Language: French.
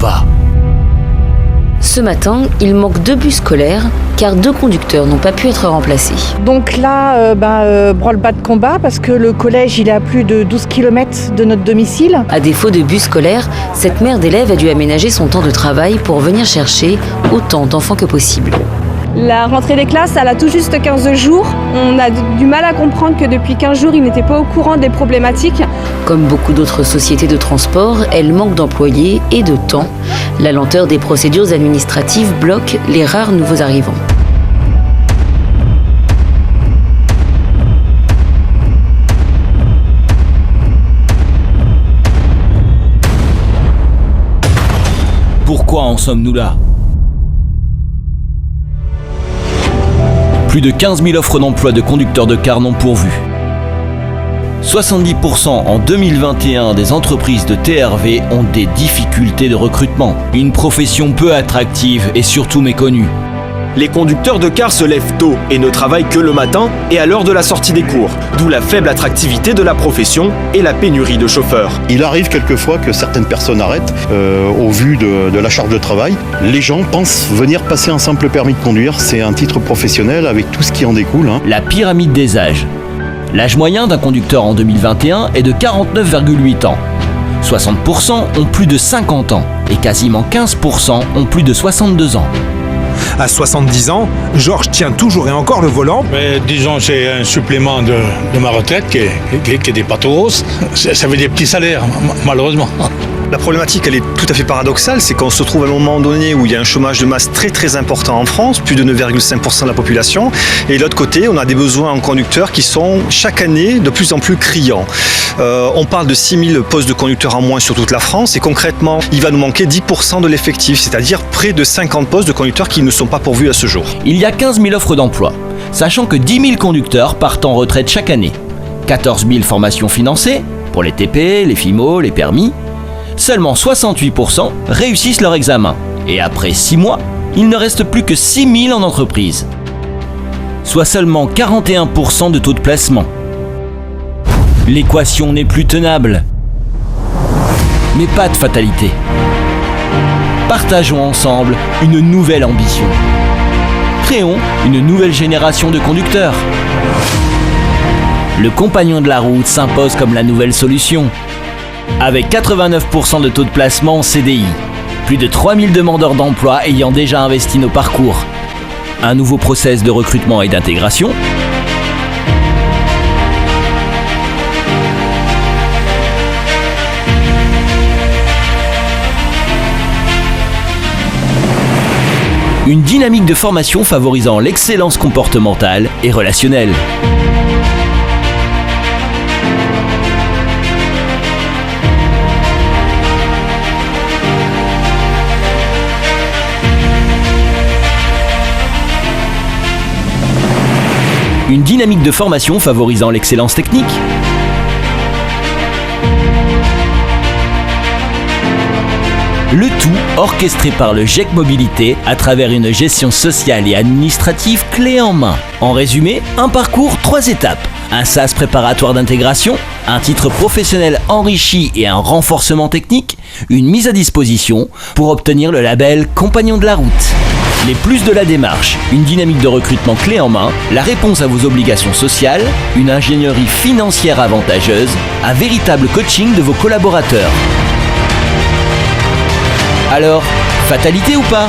pas. Ce matin, il manque 2 bus scolaires car 2 conducteurs n'ont pas pu être remplacés. Donc là, branle-bas de combat parce que le collège il est à plus de 12 km de notre domicile. À défaut de bus scolaires, cette mère d'élève a dû aménager son temps de travail pour venir chercher autant d'enfants que possible. La rentrée des classes, elle a tout juste 15 jours. On a du mal à comprendre que depuis 15 jours, ils n'étaient pas au courant des problématiques. Comme beaucoup d'autres sociétés de transport, elle manque d'employés et de temps. La lenteur des procédures administratives bloque les rares nouveaux arrivants. Pourquoi en sommes-nous là ? Plus de 15 000 offres d'emploi de conducteurs de car non pourvues. 70% en 2021 des entreprises de TRV ont des difficultés de recrutement. Une profession peu attractive et surtout méconnue. Les conducteurs de car se lèvent tôt et ne travaillent que le matin et à l'heure de la sortie des cours, d'où la faible attractivité de la profession et la pénurie de chauffeurs. Il arrive quelquefois que certaines personnes arrêtent au vu de la charge de travail. Les gens pensent venir passer un simple permis de conduire, c'est un titre professionnel avec tout ce qui en découle. La pyramide des âges. L'âge moyen d'un conducteur en 2021 est de 49,8 ans. 60% ont plus de 50 ans et quasiment 15% ont plus de 62 ans. À 70 ans, Georges tient toujours et encore le volant. Mais disons, c'est un supplément de ma retraite qui est des patos. Ça veut des petits salaires, malheureusement. La problématique, elle est tout à fait paradoxale, c'est qu'on se trouve à un moment donné où il y a un chômage de masse très très important en France, plus de 9,5% de la population, et de l'autre côté, on a des besoins en conducteurs qui sont chaque année de plus en plus criants. On parle de 6 000 postes de conducteurs en moins sur toute la France, et concrètement, il va nous manquer 10% de l'effectif, c'est-à-dire près de 50 postes de conducteurs qui ne sont pas pourvus à ce jour. Il y a 15 000 offres d'emploi, sachant que 10 000 conducteurs partent en retraite chaque année. 14 000 formations financées, pour les TP, les FIMO, les permis. Seulement 68% réussissent leur examen. Et après 6 mois, il ne reste plus que 6 000 en entreprise. Soit seulement 41% de taux de placement. L'équation n'est plus tenable. Mais pas de fatalité. Partageons ensemble une nouvelle ambition. Créons une nouvelle génération de conducteurs. Le compagnon de la route s'impose comme la nouvelle solution. Avec 89% de taux de placement en CDI, plus de 3000 demandeurs d'emploi ayant déjà investi nos parcours, un nouveau process de recrutement et d'intégration, une dynamique de formation favorisant l'excellence comportementale et relationnelle. Une dynamique de formation favorisant l'excellence technique. Le tout orchestré par le GEC Mobilité à travers une gestion sociale et administrative clé en main. En résumé, un parcours 3 étapes. Un SAS préparatoire d'intégration, un titre professionnel enrichi et un renforcement technique, une mise à disposition pour obtenir le label Compagnon de la route. Les plus de la démarche, une dynamique de recrutement clé en main, la réponse à vos obligations sociales, une ingénierie financière avantageuse, un véritable coaching de vos collaborateurs. Alors, fatalité ou pas ?